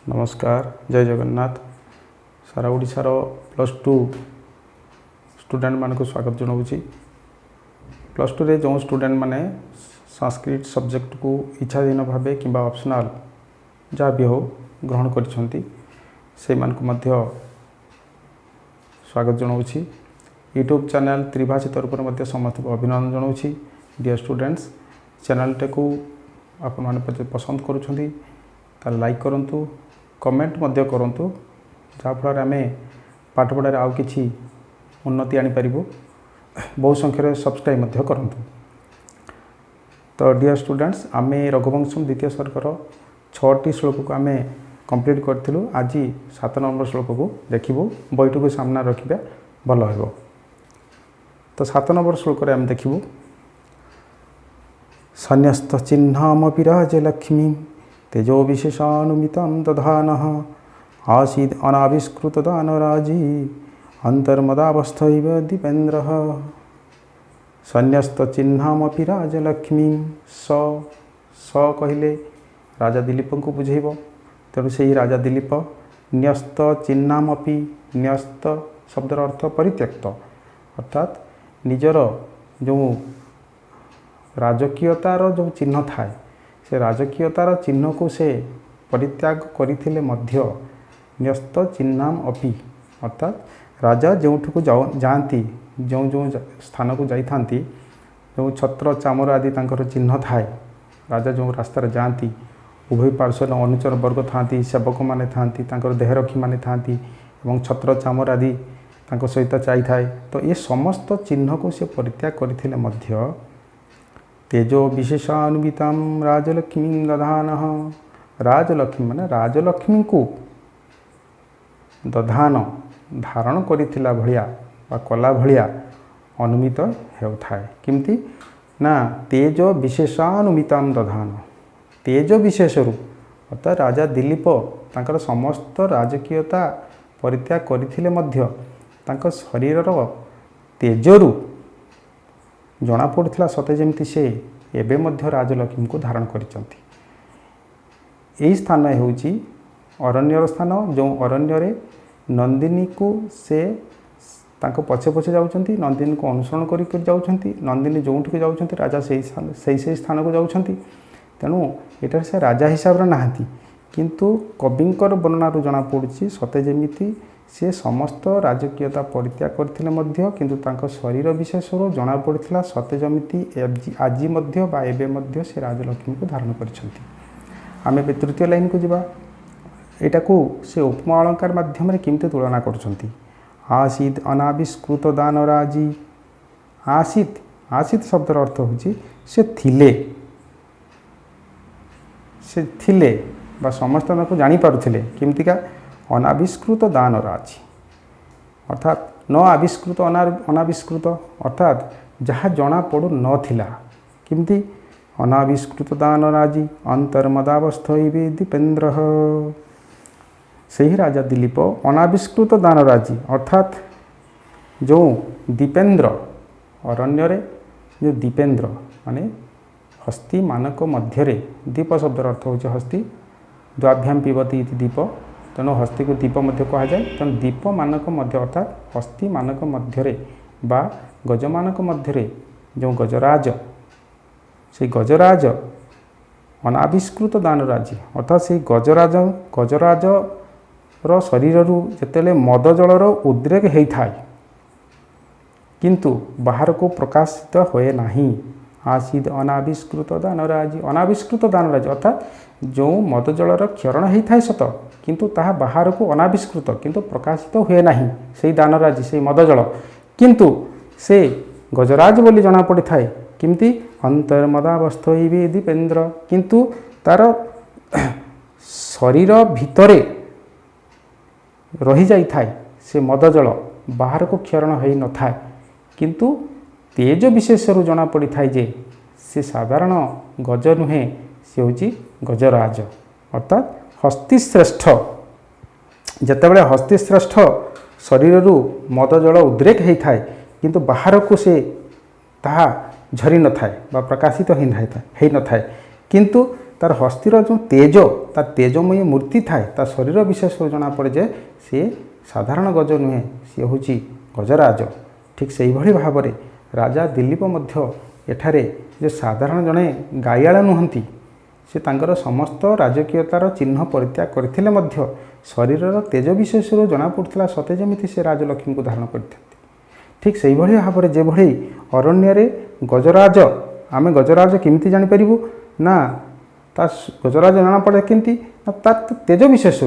नमस्कार जय जगन्नाथ सारा ओडिशार +2 स्टूडेंट मान को स्वागत जनाऊँगी। +2 रे जो स्टूडेंट माने संस्कृत सब्जेक्ट को इच्छाधीन भावे कि ऑप्शनल जहाँ भी हो ग्रहण करिसेंती से मान को मध्य स्वागत जनाऊँगी। यूट्यूब चैनल त्रिभाषी तरफ समस्त को अभिनंदन जनाऊँगी। डियर स्टूडेंट्स चैनल टे को आपण मैंने पसंद करुँच लाइक करूँ कमेंट मध्य करूँ जहाँफल आम पाठ पढ़ार आउ कि उन्नति आनीपर बहु संख्यार सब्सक्राइब करूँ। तो डियर स्टूडेंट्स आम रघुवंशम द्वितीय सर्गर 6टी श्लोक को आम कंप्लीट करूँ। आज 7 नंबर श्लोक को देखू बईट को सामना रखा भल हो। तो 7 नंबर श्लोक आम देखू सन्यस्त चिह्नमपि राजलक्ष्मी तेजो विशेषानुमितं दधानः आसीद् अनाविष्कृत दानराजी अंतर्मदावस्थैव दीपेन्द्रः। सन्यस्त चिह्नमपि राजलक्ष्मी स कहले राजा दिलीप को बुझेब। तेणु से ही राजा दिलीप न्यस्त चिह्नमपि न्यस्त शब्दर अर्थ परित्यक्त अर्थात निजर जो राजकीयतार जो चिन्ह थाए से राजकीयतार चिन्ह को से परित्याग करथिले मध्य न्यस्त चिह्नाम अपि अर्थात राजा जोठू को जाती जो जो स्थान को जाती जो छत्र चामर आदि तांकर चिन्ह थाए राजा जो रास्तार जाती उभय पार्श्वर अनुचर वर्ग था सेवक माने था देहरक्षी माने था छत्र चामर आदि तांको सहित चाई थाए। तो ये समस्त चिन्ह को से परित्याग करथिले मध्य तेजो विशेषान्वितां राजलक्ष्मी दधानः राजलक्ष्मी माने राजलक्ष्मी को दधान धारण करिथिला भलिया बा कला भलिया अनुमित हेउथाए। किमती ना तेजो विशेषानुमितां दधान तेज विशेषरु अर्थात राजा दिलीप तांकर समस्त राजकीयता परित्याग करथिले मध्य तांकर शरीरर तेजरु जना पड़ता सते जमती से एबे मध्य राजलक्ष्मी को धारण करिसंती। यही स्थान होउची अरण्यर स्थान जो अरण्य नंदिनी को से तांको पछे पछे जाउछंती नंदिनी को अनुसरण करी जाउछंती नंदिनी जोंठ को जाउछंती राजा सही स्थान को जाउछंती। तेणु एटार से राजा हिसाब रे नाहंती किंतु कविंकर वर्णनारू जना पड़ुची सते जमिति से समस्त राजकीयता परित्याग करथिले मध्य किंतु तांको शरीर विशेषर जना पड़ता सते जमिति आज मध्य बा एबे मध्य से राजलक्ष्मी को धारण करिसंती। आमे बे तृतीय लाइन को जिबा एटा को से उपमा अलंकार माध्यम रे किमते तुलना करछंती। आसीत अनाविष्कृत दानराजी आसीत आसीत शब्दर अर्थ होची से थिले बा समस्त को जानी पारुथिले किमती का अनाविष्कृत दानराजी अर्थात न आविष्कृत अनाविष्कृत अर्थात जहाँ जना पड़ू नथिला किमती अनाविष्कृत दानराजी अंतर्मदावस्थैवे दीपेन्द्र। से ही राजा दिलीप अनाविष्कृत दानराजी अर्थात जो दीपेन्द्र अरण्य जो दीपेन्द्र माने हस्ती मानक मध्य दीप शब्दर अर्थ हो हस्ती द्वाभ्याम पिबती दीप तेणु हस्ती को दीप मध्य कह जाए। तेणु दीप मानक मध्य अर्थात हस्ती मानक मध्य बा गज मानक मध्य जो गजराज से गजराज अनाविष्कृत दानराजी अर्थात से गजराज रो शरीर जिते मद जलर उद्रेक होता है किंतु बाहर को प्रकाशित होए नहीं। आसीद अनाविष्कृत दानराजी अनाविष्कृत दानराजी अर्थात जो मद जलर क्षरण होता है सत किंतु ताहा बाहर को अनाविष्कृत किंतु प्रकाशित हुए नहीं से दानराजी से मद जल किंतु से गजराज बोली जना पड़ी थाए किमती अंतर्मदावस्थैवे दीपेन्द्र किंतु तार शरीर भितरे रही जाई थाए से मद जल बाहर को क्षरण हो न थाए किंतु तेज विशेषरू जना पड़ी थाए जे से साधारण गज नुहे से होची गजराज अर्थात हस्तीश्रेष्ठ जितेबाला हस्तीश्रेष्ठ शरीर मद जल उद्रेक होता है किंतु बाहर को से ताहा झरी न थाए प्रकाशित हो न थाए किंतु तार हस्तिर जो तेज तार तेजमयी मूर्ति थाए ता शरीर विशेष जना पड़े जे सी साधारण गज नुहे सी हूँ गजराज। ठीक से ही भाव में राजा दिलीप मध्य एठारे जो साधारण जड़े गायाल नुहंती से तांकर समस्त राजकीयतार चिन्ह परित्याग करथिले मध्य शरीर तेज विशेष जना पड़ता सते जमी से राजलक्ष्मी को धारण करते। ठीक से ही भाव में जो अरण्य गजराज आम गजराज केमती जापर ना ता गजराज जना पड़े केमती ना तार तेज विशेष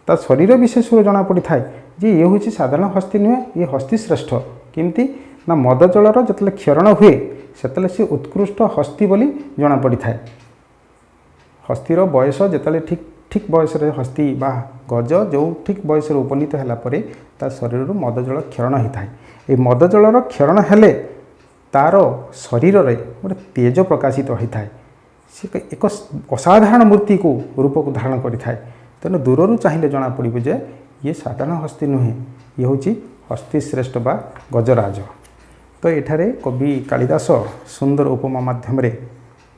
ता शरीर विशेष जना पड़ी थाए जे ये हूँ साधारण हस्ती नुहे ये हस्ती श्रेष्ठ केमती ना मद जलर जिते क्षरण हुए से सी उत्कृष्ट हस्ती बोली जना पड़ी थाए। हस्तीर बयस जिते ठीक ठीक बयस हस्ती बा गज जो ठीक बयस उपनीत है ता शरीर मद जल क्षरण होता है। ये मद जलर क्षरण हेले तार शरीर में गोटे तेज प्रकाशित होता है सी एक असाधारण मूर्ति को रूप को धारण करें। तेणु दूर चाहिए जना पड़े जे ये साधारण हस्ती नुहे ये हूँ हस्ती श्रेष्ठ बा गजराज। तो एठारे कवि कालिदास सुंदर उपमा माध्यम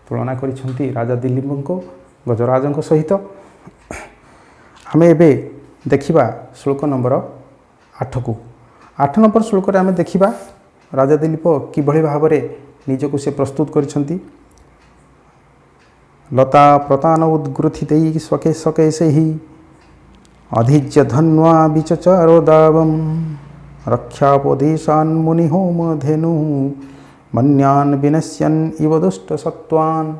तुलना करिसेंती राजा दिलीप को गजराज सहित। आम एबे देखिबा श्लोक नंबर 8 को 8 नंबर श्लोक आम देखिबा राजा दिलीप किभଳି भाबरे निजको से प्रस्तुत करिसेंती। लता प्रतान उद्ग्रथित स्वके सकेशे ही अधिज्य धन्वा विचचारो दावम रक्षापोदेशान् मुनिहोम धेनु मन्यान् विनश्यन् इव दुष्ट सत्वान्।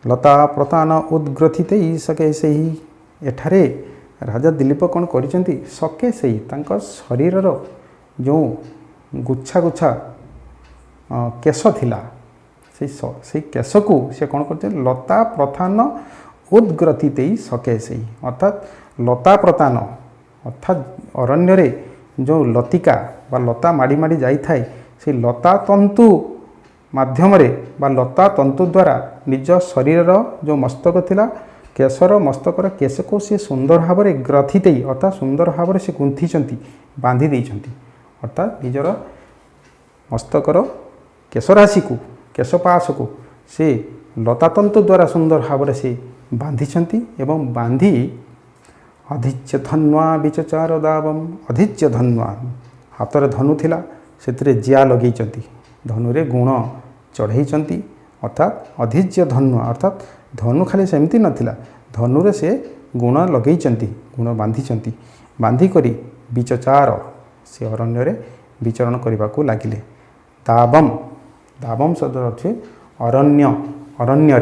लता प्रतान उद्ग्रथित सकेशे ही एठारे राजा दिलीप कौन करिसेंती सकेशे ही तांका शरीरर जो गुच्छा गुच्छा केश थिला से केश को से कौन करते लता प्रतान उद्ग्रथित सकेशे ही अर्थात लता प्रतान अर्थात अरण्य जो लतिका बा लता माड़ी माड़ी जाई थाए से लता तंतु माध्यम बा लता तंतु द्वारा निज शरीर जो मस्तक थिला केशर मस्तकर केश को सी सुंदर भाव में ग्रथित अर्थात सुंदर भाव में से गुंथी बांधी देइछंती अर्थात निजर मस्तकर केशराशि को केशपाश को से लता तंतु द्वारा सुंदर भाव में से बांधी एवं बांधी अधिज्य धन्वा विचचार दावम अधिज्य धन्वा हाथ धनु थिला से जिया लगे धनुरे गुण चढ़ई अर्थात अधिज्य धन्वा अर्थात धनु खाली सेमती नथिला धनुरे से गुण लगे गुण बांधी बांधिक विचचार से अरण्य विचरण करने को लगिले। दावम दावम शब्द अर्थ अरण्य अरण्य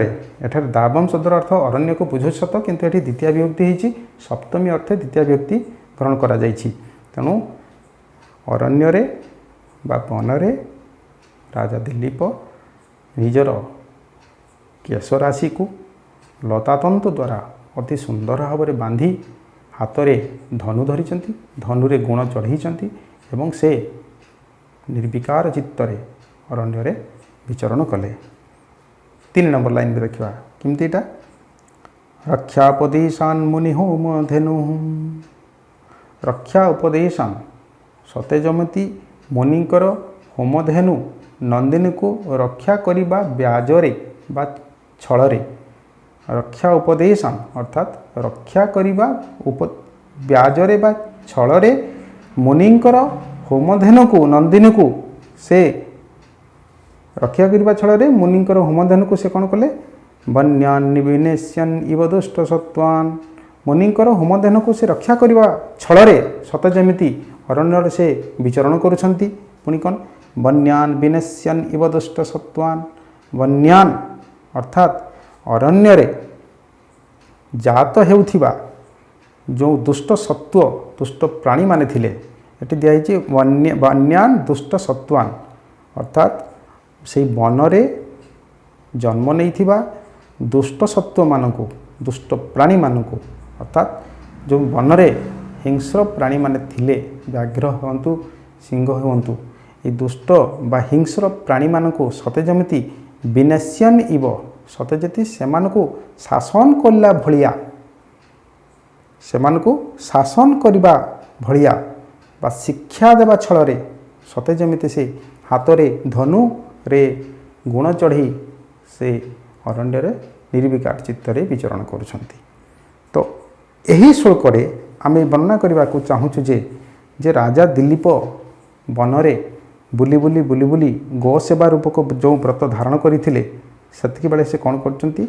एठार दावम शब्द अर्थ अरण्य को बुझ सत किंतु ये द्वितीय विभक्ति होती सप्तमी अर्थ द्वितीय विभक्ति ग्रहण करा जाइछि। तेणु अरण्य बा वनरे राजा दिलीप निजर केशराशि को लतातंतु द्वारा अति सुंदर भाव में बांधी हाथ में धनु धरी धनुरे गुण चढ़ई एवं से निर्विकार चित्तरे अरण्य विचरण कले। 3 नंबर लाइन में देखा किमती एटा रक्षापदेशान् मुनिहोम धेनु रक्षा उपदेशान् सते जमती मुनिकर होमधेनु नंदिनी को रक्षा करिबा ब्याजरे बा छଳରେ रक्षा उपदेशान् अर्थात रक्षा करिबा ब्याजरे बा छଳରେ मुनिकर होमधेनु को नंदिनी को से रक्षा करने छल मुनिकर होमधेनु को से कौन कले वन्यान्निविनेश्यन इव दुष्ट सत्वान् मुनिकर होमधेनु को से रक्षा करने छल सत जमिति अरण्य से विचरण करुछंती पुणी कौन वन्यान विनेश्यन इव दुष्ट सत्वान् वन्यान अर्थात अरण्य जात हेउथिबा जो दुष्ट सत्व दुष्ट प्राणी माने थिले एटी दिखाई वन्यान दुष्ट सत्वान् अर्थात से वनरे जन्म नहीं दुष्ट सत्व मानक दुष्ट प्राणी मानक अर्थात जो वनरे हिंस्र प्राणी माने थिले व्याघ्र हूँ सिंह हूँ ये दुष्ट बा हिंस्र प्राणी मानक सते जमिति विनेश्यन इव सते जति सेमानकु शासन कला भलिया सेमानकु शासन करिबा भलिया बा शिक्षा देवा छल सते जमिति से हाथ रे धनु रे गुण चढ़ी से अरण्य ନିର୍ବିକାର ଚିତ୍ତରେ ବିଚରଣ କରୁଛନ୍ତି। ତ ଏହି ଶ୍ଳୋକରେ ଆମେ ବର୍ଣ୍ଣନା କରିବାକୁ ଚାହୁଁଛୁ ଯେ ରାଜା ଦିଲ୍ଲୀପ ବନରେ ବୁଲି ବୁଲି ବୁଲି ବୁଲି ଗୋ ସେବା ରୂପକ ଯେଉଁ ବ୍ରତ ଧାରଣ କରିଥିଲେ, ସେତିକି ବେଳେ ସେ କ'ଣ କରୁଛନ୍ତି,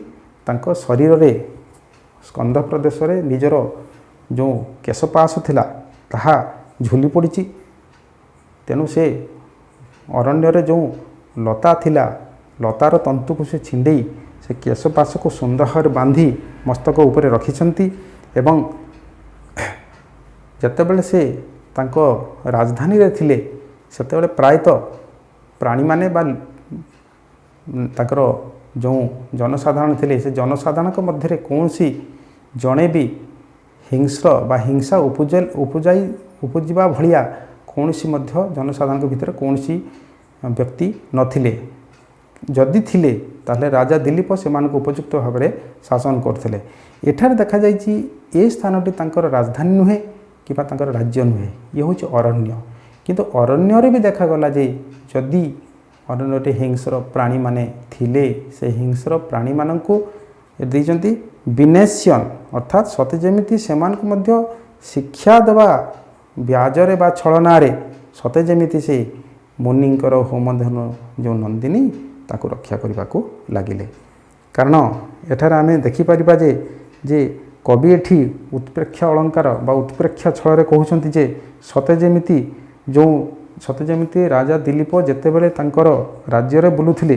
ତାଙ୍କ ଶରୀରରେ ସ୍କନ୍ଧ ପ୍ରଦେଶରେ ନିଜର ଯେଉଁ କେଶପାଶ ଥିଲା ତାହା ଝୁଲି ପଡ଼ିଛି। ତେଣୁ ସେ ଅରଣ୍ୟରେ ଯେଉଁ ଲତା ଥିଲା, ଲତାର ତନ୍ତୁକୁ ସେ ଛିଣ୍ଡେଇ ସେ କେଶପାଶକୁ ସୁନ୍ଦର ଭାବରେ ବାନ୍ଧି ମସ୍ତକ ଉପରେ ରଖିଛନ୍ତି। ଏବଂ ଯେତେବେଳେ ସେ ତାଙ୍କ ରାଜଧାନୀରେ ଥିଲେ ସେତେବେଳେ ପ୍ରାୟତଃ ପ୍ରାଣୀମାନେ ବା ତାଙ୍କର ଯେଉଁ ଜନସାଧାରଣ ଥିଲେ, ସେ ଜନସାଧାରଣଙ୍କ ମଧ୍ୟରେ କୌଣସି ଜଣେ ବି ହିଂସ୍ର ବା ହିଂସା ଉପୁଜିବା ଭଳିଆ କୌଣସି ମଧ୍ୟ ଜନସାଧାରଣଙ୍କ ଭିତରେ କୌଣସି ବ୍ୟକ୍ତି ନଥିଲେ। ଯଦି ଥିଲେ ତାହେଲେ ରାଜା ଦିଲ୍ଲୀପ ସେମାନଙ୍କୁ ଉପଯୁକ୍ତ ଭାବରେ ଶାସନ କରୁଥିଲେ। ଏଠାରେ ଦେଖାଯାଇଛି ଏ ସ୍ଥାନଟି ତାଙ୍କର ରାଜଧାନୀ ନୁହେଁ କିମ୍ବା ତାଙ୍କର ରାଜ୍ୟ ନୁହେଁ, ଇଏ ହେଉଛି ଅରଣ୍ୟ। କିନ୍ତୁ ଅରଣ୍ୟରେ ବି ଦେଖାଗଲା ଯେ ଯଦି ଅରଣ୍ୟରେ ହିଂସ୍ର ପ୍ରାଣୀମାନେ ଥିଲେ, ସେ ହିଂସ୍ର ପ୍ରାଣୀମାନଙ୍କୁ ଦେଇଛନ୍ତି ବିନେଶ୍ୟନ୍, ଅର୍ଥାତ୍ ସତେ ଯେମିତି ସେମାନଙ୍କୁ ମଧ୍ୟ ଶିକ୍ଷା ଦେବା ବ୍ୟାଜରେ ବା ଛଳନାରେ ସତେ ଯେମିତି ସେ ମୁନିଙ୍କର ହୋମଧେନୁ ଯେଉଁ ନନ୍ଦିନୀ ତାକୁ ରକ୍ଷା କରିବାକୁ ଲାଗିଲେ। କାରଣ ଏଠାରେ ଆମେ ଦେଖିପାରିବା ଯେ କବି ଏଠି ଉତ୍ପ୍ରେକ୍ଷ ଅଳଙ୍କାର ବା ଉତ୍ପ୍ରେକ୍ଷ ଛଳରେ କହୁଛନ୍ତି ଯେ ସତେ ଯେମିତି ରାଜା ଦିଲ୍ଲୀପ ଯେତେବେଳେ ତାଙ୍କର ରାଜ୍ୟରେ ବୁଲୁଥିଲେ,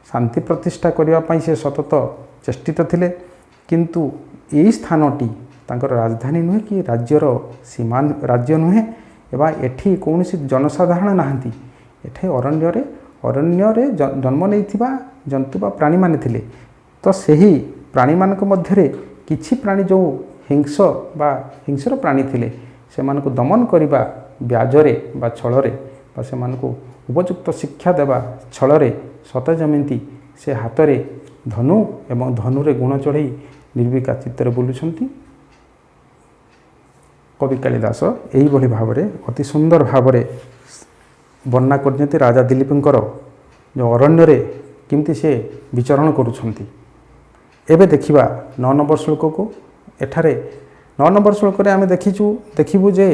ଶାନ୍ତି ପ୍ରତିଷ୍ଠା କରିବା ପାଇଁ ସେ ସତତ ଚେଷ୍ଟିତ ଥିଲେ। କିନ୍ତୁ ଏହି ସ୍ଥାନଟି ତାଙ୍କର ରାଜଧାନୀ ନୁହେଁ କି ରାଜ୍ୟର ରାଜ୍ୟ ନୁହେଁ, ଏବଂ ଏଠି କୌଣସି ଜନସାଧାରଣ ନାହାନ୍ତି। ଏଠି ଅରଣ୍ୟରେ ଜନ୍ମ ନେଇଥିବା ଜନ୍ତୁ ବା ପ୍ରାଣୀମାନେ ଥିଲେ। ତ ସେହି ପ୍ରାଣୀମାନଙ୍କ ମଧ୍ୟରେ କିଛି ପ୍ରାଣୀ ଯେଉଁ ହିଂସ୍ର ପ୍ରାଣୀ ଥିଲେ, ସେମାନଙ୍କୁ ଦମନ କରିବା ବ୍ୟାଜରେ ବା ଛଳରେ ବା ସେମାନଙ୍କୁ ଉପଯୁକ୍ତ ଶିକ୍ଷା ଦେବା ଛଳରେ ସତେ ଯେମିତି ସେ ହାତରେ ଧନୁ ଏବଂ ଧନୁରେ ଗୁଣ ଚଢ଼େଇ ନିର୍ବିକାର ଚିତ୍ତରେ ବୁଲୁଛନ୍ତି। କବି କାଳିଦାସ ଏହିଭଳି ଭାବରେ ଅତି ସୁନ୍ଦର ଭାବରେ ବର୍ଣ୍ଣନା କରିଛନ୍ତି ରାଜା ଦିଲ୍ଲୀପଙ୍କର ଯେଉଁ ଅରଣ୍ୟରେ କେମିତି ସେ ବିଚରଣ କରୁଛନ୍ତି। ଏବେ ଦେଖିବା 9 ନମ୍ବର ଶ୍ଲୋକକୁ। ଏଠାରେ 9 ନମ୍ବର ଶ୍ଲୋକରେ ଆମେ ଦେଖିବୁ ଯେ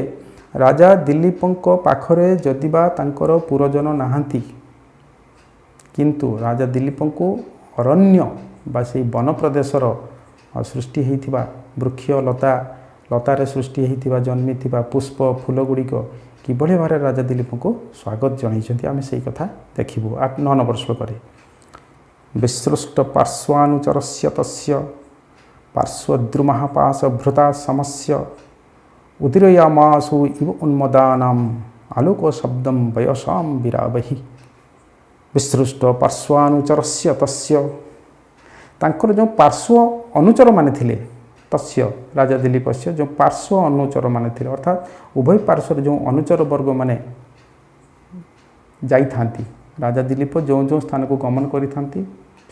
ରାଜା ଦିଲ୍ଲୀପଙ୍କ ପାଖରେ ଯଦିବା ତାଙ୍କର ପୁରଜନ ନାହାନ୍ତି, କିନ୍ତୁ ରାଜା ଦିଲ୍ଲୀପଙ୍କୁ ଅରଣ୍ୟ ବା ସେହି ବନ ପ୍ରଦେଶର ସୃଷ୍ଟି ହୋଇଥିବା ବୃକ୍ଷ ଲତାରେ ସୃଷ୍ଟି ହୋଇଥିବା ଜନ୍ମିଥିବା ପୁଷ୍ପ ଫୁଲ ଗୁଡ଼ିକ କିଭଳି ଭାବରେ ରାଜା ଦିଲ୍ଲୀପଙ୍କୁ ସ୍ୱାଗତ ଜଣାଇଛନ୍ତି, ଆମେ ସେଇ କଥା ଦେଖିବୁ 9 ନମ୍ବର ଶ୍ଲୋକରେ। ବିସୃଷ୍ଟ ପାର୍ଶ୍ୱାନୁଚରସ୍ୟ ତସ୍ୟ ପାର୍ଶ୍ୱଦ୍ରୁମଃ ଭୃତା ସମସ୍ୟ ଉଦୀରୟାମାସୁ ଇବ ଉନ୍ମଦାନାମ୍ ଆଲୋକ ଶବ୍ଦମ୍ ବୟସାಂ ବିରାବହି। ବିସୃଷ୍ଟ ପାର୍ଶ୍ୱାନୁଚରସ୍ୟ ତସ୍ୟ, ତାଙ୍କର ଯେଉଁ ପାର୍ଶ୍ୱ ଅନୁଚରମାନେ ଥିଲେ, ତସ୍ୟ ରାଜା ଦିଲ୍ଲୀପସ୍ୟ ଯେଉଁ ପାର୍ଶ୍ୱ ଅନୁଚରମାନେ ଥିଲେ, ଅର୍ଥାତ୍ ଉଭୟ ପାର୍ଶ୍ୱରେ ଯେଉଁ ଅନୁଚର ବର୍ଗମାନେ ଯାଇଥାନ୍ତି, ରାଜା ଦିଲ୍ଲୀପ ଯେଉଁ ସ୍ଥାନକୁ ଗମନ କରିଥାନ୍ତି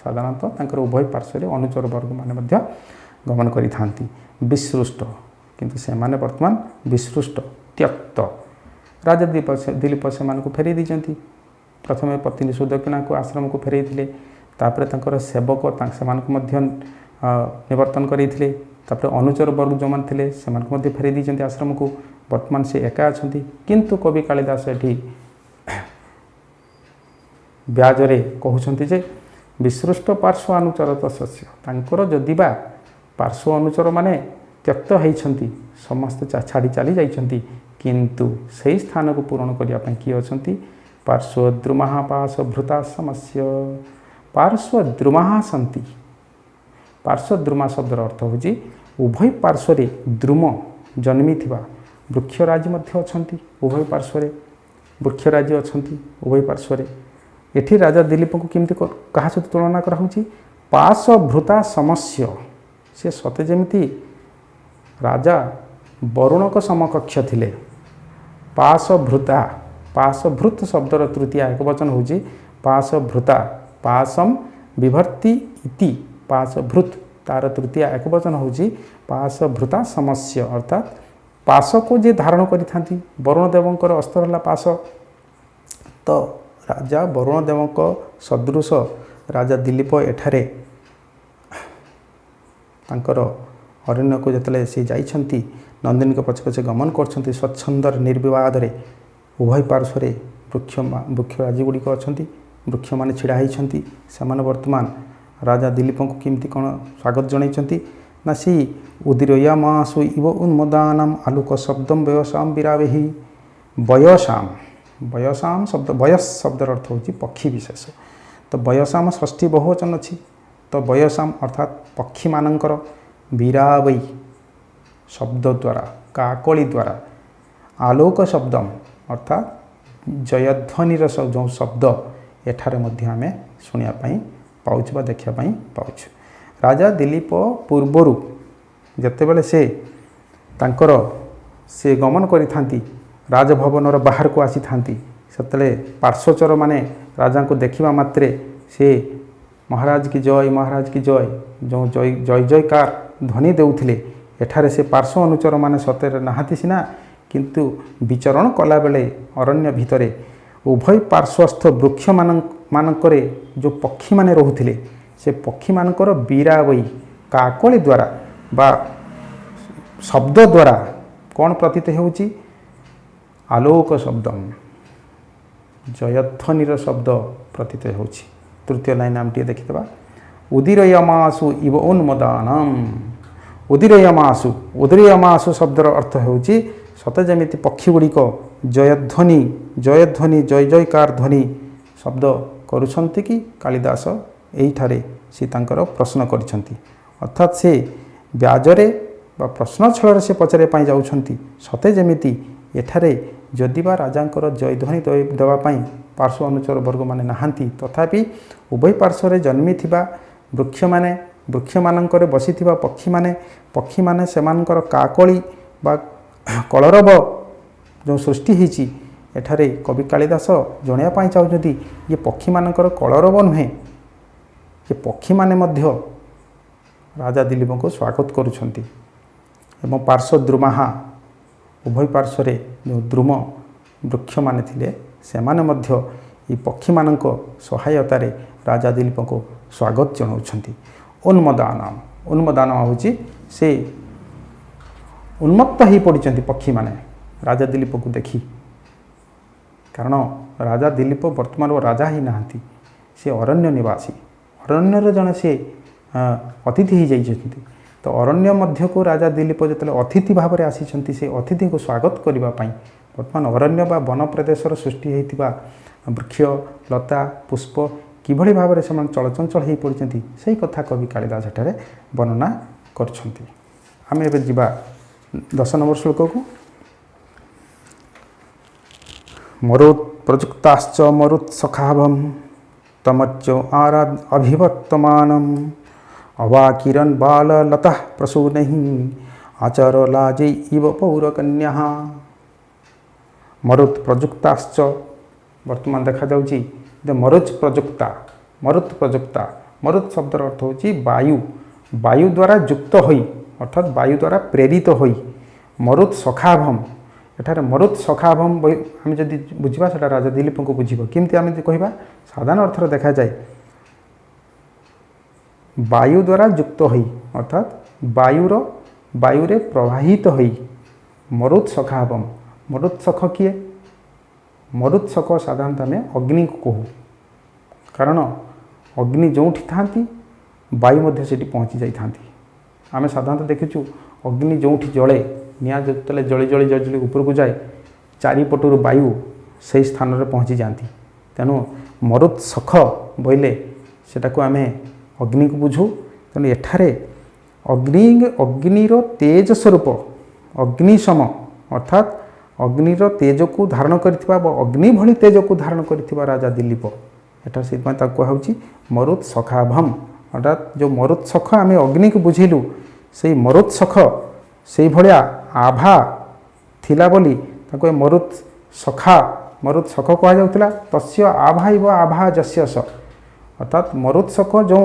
ସାଧାରଣତଃ ତାଙ୍କର ଉଭୟ ପାର୍ଶ୍ୱରେ ଅନୁଚର ବର୍ଗମାନେ ମଧ୍ୟ ଗମନ କରିଥାନ୍ତି। ବିସୃଷ୍ଟ, କିନ୍ତୁ ସେମାନେ ବର୍ତ୍ତମାନ ବିସୃଷ୍ଟ ତ୍ୟକ୍ତ। ରାଜା ଦିଲ୍ଲୀପ ସେମାନଙ୍କୁ ଫେରାଇ ଦେଇଛନ୍ତି। ପ୍ରଥମେ ପତ୍ନୀ ସୁଦକ୍ଷିଣାକୁ ଆଶ୍ରମକୁ ଫେରାଇଥିଲେ, ତାପରେ ତାଙ୍କର ସେବକ ସେମାନଙ୍କୁ ମଧ୍ୟ ନିବର୍ତ୍ତନ କରାଇଥିଲେ। ତାପରେ ଅନୁଚର ବର୍ଗ ଯେଉଁମାନେ ଥିଲେ ସେମାନଙ୍କୁ ମଧ୍ୟ ଫେରାଇ ଦେଇଛନ୍ତି ଆଶ୍ରମକୁ। ବର୍ତ୍ତମାନ ସେ ଏକା ଅଛନ୍ତି। କିନ୍ତୁ କବି କାଳିଦାସ ଏଠି ବ୍ୟାଜରେ କହୁଛନ୍ତି ଯେ ବିସୃଷ୍ଟ ପାର୍ଶ୍ୱ ଅନୁଚର ତସ୍ୟ, ତାଙ୍କର ଯଦିବା ପାର୍ଶ୍ୱ ଅନୁଚରମାନେ ତ୍ୟକ୍ତ ହୋଇଛନ୍ତି, ସମସ୍ତେ ଛାଡ଼ି ଚାଲି ଯାଇଛନ୍ତି, କିନ୍ତୁ ସେହି ସ୍ଥାନକୁ ପୂରଣ କରିବା ପାଇଁ କିଏ ଅଛନ୍ତି? ପାର୍ଶ୍ୱଦ୍ରୁମଃ ଭୃତା ସମସ୍ୟ। ପାର୍ଶ୍ୱଦ୍ରୁମଃ ସନ୍ତି। ପାର୍ଶ୍ୱଦ୍ରୁମା ଶବ୍ଦର ଅର୍ଥ ହେଉଛି ଉଭୟ ପାର୍ଶ୍ୱରେ ଦ୍ରୁମ ଜନ୍ମିଥିବା ବୃକ୍ଷରାଜି ମଧ୍ୟ ଅଛନ୍ତି। ଉଭୟ ପାର୍ଶ୍ୱରେ ବୃକ୍ଷରାଜି ଅଛନ୍ତି ଉଭୟ ପାର୍ଶ୍ୱରେ। ଏଠି ରାଜା ଦିଲ୍ଲୀପଙ୍କୁ କେମିତି କାହା ସହିତ ତୁଳନା କରାହେଉଛି? ପାର୍ଶ୍ୱଭୃତା ସମସ୍ୟ। ସେ ସତେ ଯେମିତି ରାଜା ବରୁଣଙ୍କ ସମକକ୍ଷ ଥିଲେ। ପାର୍ଶ୍ୱଭୃତା, ପାର୍ଶ୍ୱଭୃତ ଶବ୍ଦର ତୃତୀୟା ଏକବଚନ ହେଉଛି ପାର୍ଶ୍ୱଭୃତା। ପାଶମ୍ ବିଭର୍ତ୍ତି ଇତି ପାର୍ଶ୍ୱଭୃତ, ତାର ତୃତୀୟା ଏକବଚନ ହେଉଛି ପାର୍ଶ୍ୱଭୃତା ସମସ୍ୟ, ଅର୍ଥାତ୍ ପାଶକୁ ଯିଏ ଧାରଣ କରିଥାନ୍ତି। ବରୁଣଦେବଙ୍କର ଅସ୍ତ୍ର ହେଲା ପାଶ। ତ ରାଜା ବରୁଣଦେବଙ୍କ ସଦୃଶ ରାଜା ଦିଲ୍ଲୀପ ଏଠାରେ तांकर अरण्य को जिते सी जाइछंती नंदिनी के पछे पछे गमन करछंती स्वच्छंदर निर्विवाद रे उभय पार्श्व वृक्ष राजीगुड़िक अच्छा वृक्ष मैंने छिड़ा होती से वर्तमान राजा दिलीप को केमती कौन स्वागत जनई ना सी उदीरयामासु इव उन्मदानम आलोक शब्दम वयसाम विरावेहि वयसाम वयसाम शब्द वयस शब्दर अर्थ होची पक्षी विशेष तो वयसाम षष्ठी बहुवचन अच्छी तो वयसाम अर्थात पक्षी मानकर विरावै शब्द द्वारा काकली द्वारा आलोक शब्दम अर्थात जयध्वनिर जो शब्द एठारे मध्य आमे शुणापी पाउछ बा देखापी पाउछ राजा दिलीप पूर्वर जितेबले से तांकर से गमन करि राजभवनर बाहर को आसी से पार्श्वचर माने राजा को देखा मात्रे से महाराज की जय जो जय जय जयकार ध्वनि देउथिले एठारे से पार्श्व अनुचर माने सतेर नाहाती सिना किंतु विचरण कला बेले अरण्य भितरे उभय पार्श्वस्थ वृक्ष मानकरे जो पक्षी माने रहुथिले से पक्षी मानकर बीरावई काकली द्वारा बा शब्द द्वारा कौन प्रतीत होउची आलोक शब्दम जयध्वनिर शब्द प्रतीत होउची तृतीय लाइन नाम टी देखिदेबा उदीरयमासु इव उन्मदानम उदीरयमासु उदीरयमासु शब्दर अर्थ होउची सते जमिति पक्षी गुड़िक जयध्वनि जयध्वनि जय जयकार ध्वनि शब्द करुछंती कि कालिदास एठारे सी तांकर प्रश्न करिछंती अर्थात से व्याजरे बा प्रश्न छଳରେ से पचारे पाई जाउछंती सते जमिति एठारे जदिबा राजांकर जयध्वनि देवा पाई पार्श्व अनुचर वर्ग माने नाहांती तथापि उभय पार्श्व जन्मी थिबा वृक्ष मानकर बसिथिबा पक्षी माने सेमानकर काकली बा कलरव जो सृष्टि होती एठारे कवि कालिदास जणिया पाई चाहते ये पक्षी मानकर कलरव नुहे ये पक्षी माने मध्य राजा दिलीप को स्वागत करुछंती एवं पार्श्व द्रुमाहा उभय पार्श्व जो द्रुम वृक्ष माने थिले सेमाने मध्य ये पक्षी मानक सहायतारे राजा दिलीप को स्वागत जनाउछंती उन्मदान होची से उन्मत्त हो पड़ते पक्षी माने राजा दिलीप को देखी कारण राजा दिलीप वर्तमान राजा ही नहांती से अरण्य निवासी अरण्यर जड़े से अतिथि हो जाइछंती तो अरण्य मध्य को राजा दिलीप जो अतिथि भाव में आसी से अतिथि को स्वागत करने वर्तमान अरण्य बा वन प्रदेशर सृष्टि होता वृक्ष लता पुष्प किभली भाव में से चलचंचल हो पड़ते से कथा कवि कालिदास एठारे वर्णना करछंती। आमे एबे जिबा 10 नंबर श्लोक को मरुत् प्रजुक्ताश्च मरुत्सखाभं तमच्चो आराध अभिवर्तमानम् अवाकिरन् बाललतः प्रसूनैः आचरलाजै इव पौरकन्याः। मरुत् प्रजुक्ताश्च वर्तमान देखा जाउची मरुत् प्रजुक्ता मरुत् शब्दर अर्थ होची वायु द्वारा युक्त होई अर्थात वायु द्वारा प्रेरित होई मरुत् सखाभम एठारे मरुत् सखाभम आम जदि बुझा से राजा दिलीप को बुझब केमती आम कहवा साधारण अर्थर देखा जाए वायु द्वारा युक्त होई अर्थात वायुरे प्रवाहित होई मरुत् सखाभम मरुत् सख किए मरुत् सख साधारणतः आम अग्नि को कहू कारण अग्नि जोठी थांती वायु मध्य सेठी पहुँची जाई थांती आम साधारणतः देखीचु अग्नि जोठी जले निआ जो जली जली जली ऊपर को जाए चारिपटर वायु से स्थान में पहुँची जाती तेणु मरुत् सख बोले सेटा को आम अग्नि को बुझू तेणु एठारे अग्निर तेज स्वरूप अग्निशम अर्थात अग्निर तेज को धारण करथिबा अग्नि भली तेज को धारण करथिबा राजा दिलीप एठार से कहुची मरुत् सखाभम अर्थात जो मरुत् सख आम अग्नि को बुझेलु से मरुत् सख से भलिया आभा थिला बोली ताको मरुत् सख कह जाउतला तस्य आभा इव आभा जस्य स अर्थात मरुत् सख जो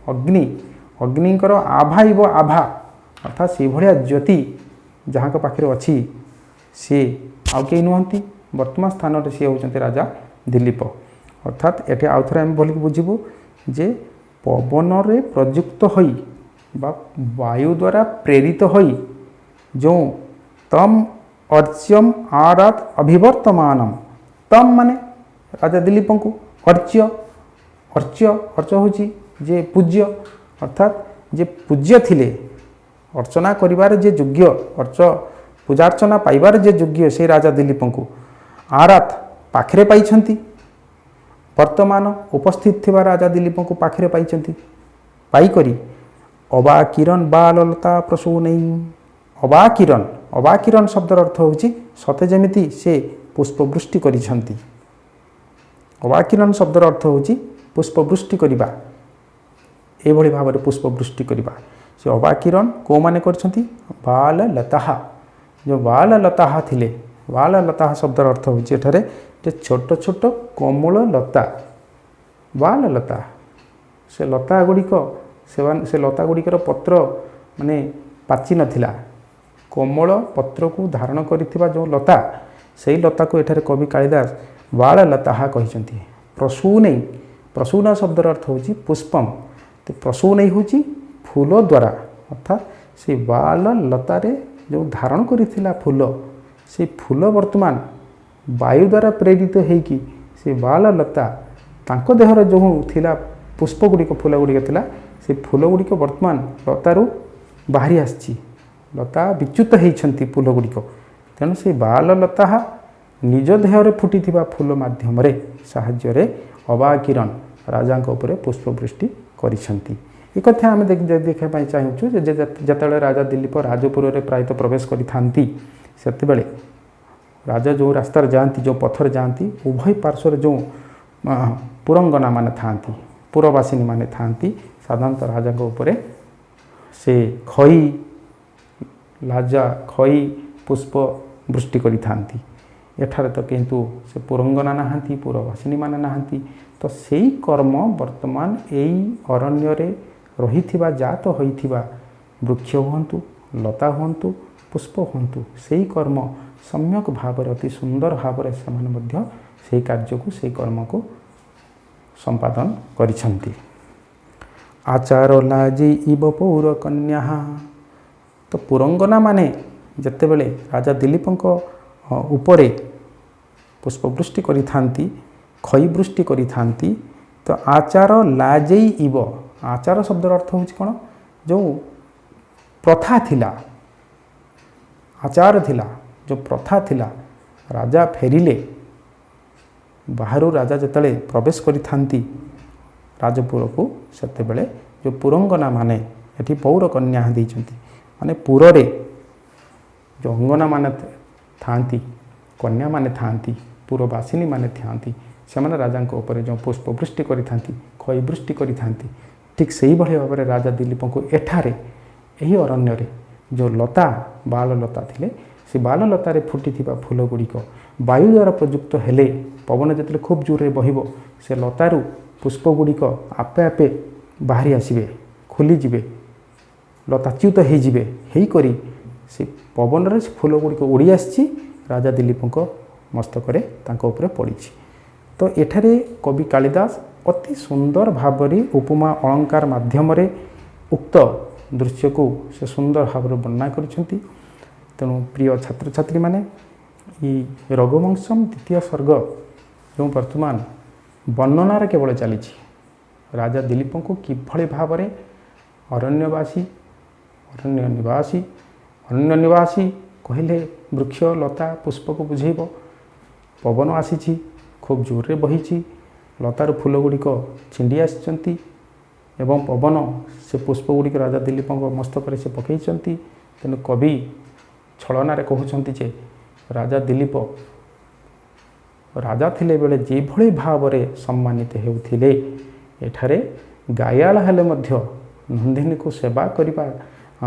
अग्निकर आभा इव आभा अर्थात से भलिया ज्योति जहाँ के पाखे अच्छी सी आउ कई नुहंती वर्तमान स्थान सी होचंती राजा दिलीप अर्थात एटे आउ थे आम बोलिक बुझीबू जे पवन रे प्रयुक्त होई बा वायु द्वारा प्रेरित होई जो तम अर्च्यम आरात अभिवर्तमानम तम माने राजा दिलीप को अर्च्य अर्च्य अर्च होची जे पूज्य अर्थात जे पूज्य थिले अर्चना करिवार जे योग्य अर्च पूजार्चना पाइबार जे योग्य से राजा दिलीप को आरात पाखरे पाइछंती वर्तमान उपस्थित थिबा राजा दिलीप को पाखरे पाइछंती पाई करी अबा किरण बाललता प्रसूनै अबा किरण शब्दर अर्थ होची सते जेमिति से पुष्पवृष्टि करिछंती अबा किरण शब्दर अर्थ होची पुष्पवृष्टि करिबा एभଳି भाବରେ पुष्पवृष्टि करिबा से अबा किरण को माने करछंती बाल लता जो बाल लता थिले बाल लता शब्दर अर्थ होची एठारे जे छोट छोट कोमल लता बाल लता से लता गुड़िक से लता गुड़िकर पत्र माने पाची नथिला कोमल पत्र को धारण करिथिबा जो लता से लता को एठारे कवि कालिदास बाल लता कहिसंती प्रसूनै प्रसून शब्दर अर्थ होची पुष्पम तो प्रसूनै होची फूल द्वारा अर्थात से बाल लतारे जो धारण करिथिला फूल से फूल वर्तमान वायु द्वारा प्रेरित होईकी से बाल लता तांको देहर जो थिला पुष्प गुड़िक फूल गुड़िक थिला से फूल गुड़िक वर्तमान लतारू बाहरी आसी लता विच्युत होइछंती फूल गुड़िक तेणु से बाल लता निज देहरे फुटी फूल माध्यम साहाय्य रे अबा किरण राजा उपरे पुष्पवृष्टि करिछंती एक कथा आम देखा चाहूँ जिते राजा दिलीप राजपुर में प्रायतः प्रवेश करि सेतेबेले राजा जो रास्तार जाती जो पथर जाती उभय पार्श्वर जो पुरंगना माने थांती पुरवासिनी माने थांती साधारणतः राजा उपरे से खई लाजा खई पुष्प वृष्टि करि थांती एठारे तो किंतु से पुरंगना नहांती पुरवासिनी माने नहांती तो सेई कर्म वर्तमान एई अरण्य रे रहिथिबा जात होइथिबा वृक्ष हुंतु लता हुंतु पुष्प हुंतु सेई कर्म सम्यक भाव अति सुंदर भाव सेमाने मध्य सेई कार्य को सेई कर्म को संपादन करिछंती आचार लाजी इव पौर कन्या तो पुरंगना माने जतेबेले राजा दिलीपंको उपरे पुष्पवृष्टि करिथांती खई वृष्टि करिथांती तो आचार लाजेई इव आचार शब्दर अर्थ होछि कोन जो प्रथा थिला आचार थिला जो प्रथा थिला राजा फेरिले बाहरु राजा जतले प्रवेश करिथांती राजपुर को सेतेबेले जो पुरंगना माने एठी पौर कन्या देइछंती माने पुररे जो अंगना माने थांती कन्या माने थांती पुरवासिनी माने थांती से राजा ऊपर जो पुष्पवृष्टि करिथांती खई वृष्टि करिथांती ठीक से ही भाव में राजा दिलीप को एठारे यही अरण्य रे जो लता बाल लता थिले से बाल लतारे फुटी फूल गुड़िक वायु द्वारा प्रयुक्त हेले पवन जिते खूब जोर से बहिब से लतारू पुष्प गुड़िक आपे आपे बाहरी आसबे खोलीजे लताच्युत होकर से पवन रे फूल गुड़िक उड़ी आसी राजा दिलीप मस्तक पड़ी तो एठारे कवि कालिदास अति सुंदर भावरी उपमा अलंकार माध्यम उक्त दृश्य को से सुंदर भाव वर्णना करिसेंती। तेणु प्रिय छात्र छात्री माने रघुवंशम द्वितीय सर्ग जो वर्तमान वर्णनार केवल चली राजा दिलीप को किभली भाव में अरण्यवासी अरण्य निवासी कहले वृक्ष लता पुष्प को बुझेब पवन आसी खूब जोर रे बही लतार फूल गुड़िक छिंडी आसी एवं पवन से पुष्प गुड़िक राजा दिलीप मस्तक से पकई तेणु कवि छलनारे कहते जे राजा दिलीप राजा थिले बेले जे भली भाव में सम्मानित होउथिले एठारे गायाल हेले मध्य नंदिनी को सेवा करिबा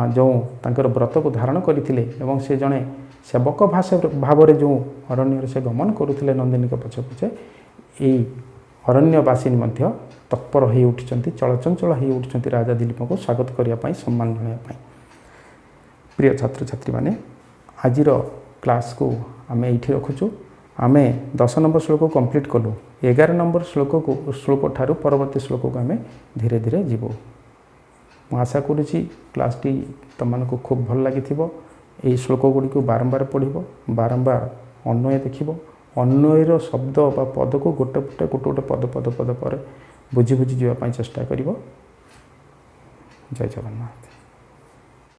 जो तांकर व्रत को धारण करथिले एवं से जड़े सेवक भाव में जो अरण्य से गमन करुथिले नंदिनी के पछे पछे यही अरण्यवासिनी मध्य तत्पर हो उठिचंती चलचंचल हो उठिचंती राजा दिलीप को स्वागत करने सम्मान जनाया। प्रिय छात्र छात्री माने आजिर क्लास को आम ये रखुचु आम 10 नंबर श्लोक कंप्लीट कलु 11 नंबर श्लोक ठारू परवर्ती श्लोक को आम धीरे धीरे जीवु। ମୁଁ ଆଶା କରୁଛି କ୍ଲାସ୍ଟି ତୁମମାନଙ୍କୁ ଖୁବ୍ ଭଲ ଲାଗିଥିବ। ଏହି ଶ୍ଲୋକ ଗୁଡ଼ିକୁ ବାରମ୍ବାର ପଢ଼ିବ, ବାରମ୍ବାର ଅନ୍ୱୟ ଦେଖିବ, ଅନ୍ୱୟର ଶବ୍ଦ ବା ପଦକୁ ଗୋଟେ ଗୋଟେ ପଦ ପରେ ବୁଝି ଯିବା ପାଇଁ ଚେଷ୍ଟା କରିବ। ଜୟ ଜଗନ୍ନାଥ।